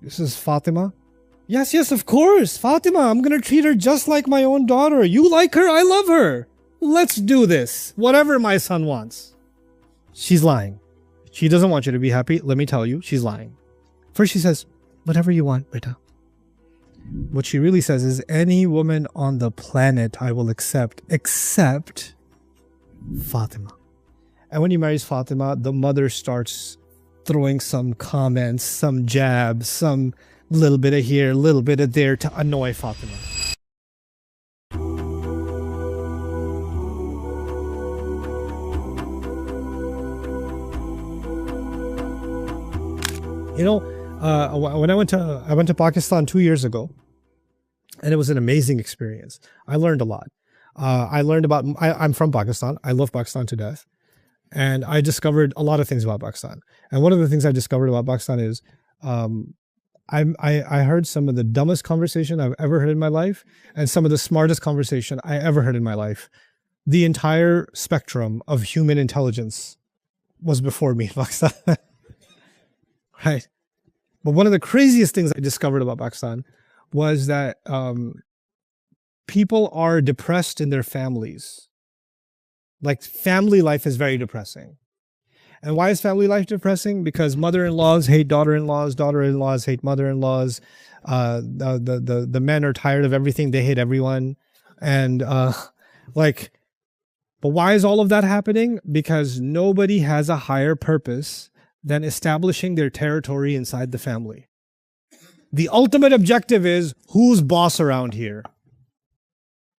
This is Fatima. Yes, yes, of course. Fatima, I'm going to treat her just like my own daughter. You like her, I love her. Let's do this. Whatever my son wants. She's lying. She doesn't want you to be happy. Let me tell you, she's lying. First she says, whatever you want, beta. What she really says is, any woman on the planet I will accept, except Fatima. And when he marries Fatima, the mother starts throwing some comments, some jabs, some little bit of here, little bit of there to annoy Fatima. You know, when I went to Pakistan 2 years ago, and it was an amazing experience. I learned a lot. I'm from Pakistan. I love Pakistan to death. And I discovered a lot of things about Pakistan. And one of the things I discovered about Pakistan is I heard some of the dumbest conversation I've ever heard in my life and some of the smartest conversation I ever heard in my life. The entire spectrum of human intelligence was before me in Pakistan. Right. But one of the craziest things I discovered about Pakistan was that people are depressed in their families. Like, family life is very depressing. And why is family life depressing? Because mother-in-laws hate daughter-in-laws, daughter-in-laws hate mother-in-laws. The men are tired of everything. They hate everyone. And but why is all of that happening? Because nobody has a higher purpose than establishing their territory inside the family. The ultimate objective is, who's boss around here?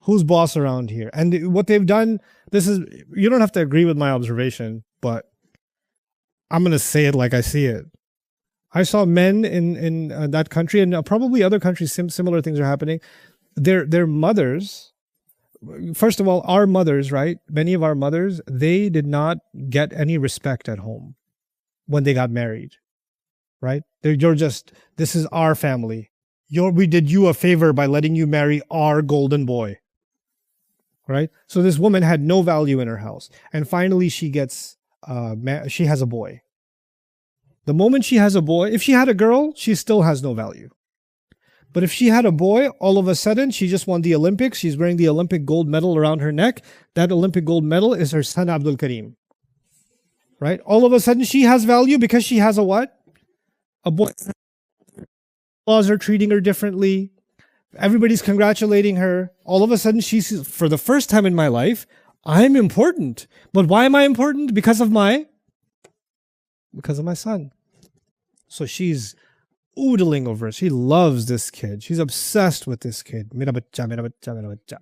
Who's boss around here? And what they've done, you don't have to agree with my observation, but I'm going to say it like I see it. I saw men in that country, and probably other countries, similar things are happening. Their mothers, first of all, our mothers, right? Many of our mothers, they did not get any respect at home when they got married, right? This is our family. We did you a favor by letting you marry our golden boy, right? So this woman had no value in her house. And finally she gets, she has a boy. The moment she has a boy, if she had a girl, she still has no value. But if she had a boy, all of a sudden, she just won the Olympics. She's wearing the Olympic gold medal around her neck. That Olympic gold medal is her son, Abdul Karim. Right? All of a sudden, she has value because she has a what? A boy. Laws are treating her differently. Everybody's congratulating her. All of a sudden, she's, for the first time in my life, I'm important. But why am I important? Because of my son. So she's oodling over it. She loves this kid. She's obsessed with this kid. Mera bachcha, mera bachcha, mera bachcha.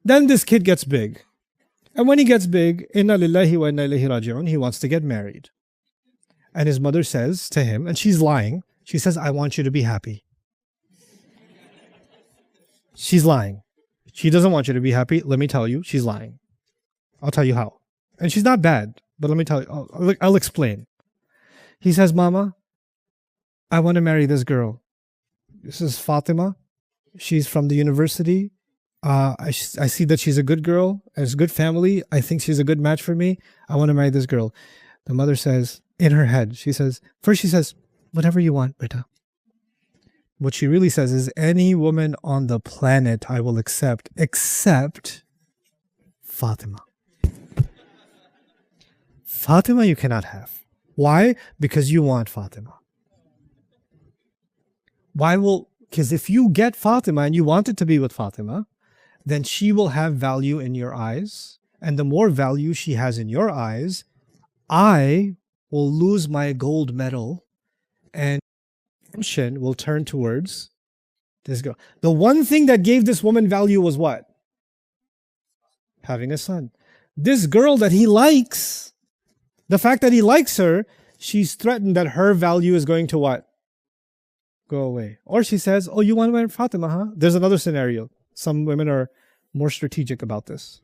Then this kid gets big. And when he gets big, inna lillahi wa inna ilayhi raji'un, he wants to get married. And his mother says to him, and she's lying, she says, I want you to be happy. She's lying. She doesn't want you to be happy. Let me tell you, she's lying. I'll tell you how. And she's not bad, but let me tell you, I'll explain. He says, Mama, I want to marry this girl. This is Fatima. She's from the university. I see that she's a good girl, has a good family. I think she's a good match for me. I want to marry this girl. The mother says, in her head, she says, whatever you want, beta. What she really says is, any woman on the planet I will accept, except Fatima. Fatima you cannot have. Why? Because you want Fatima. Because if you get Fatima and you want it to be with Fatima, then she will have value in your eyes. And the more value she has in your eyes, I will lose my gold medal and attention will turn towards this girl. The one thing that gave this woman value was what? Having a son. This girl that he likes, the fact that he likes her, she's threatened that her value is going to what? Go away. Or she says, oh, you want to marry Fatima, huh? There's another scenario. Some women are more strategic about this.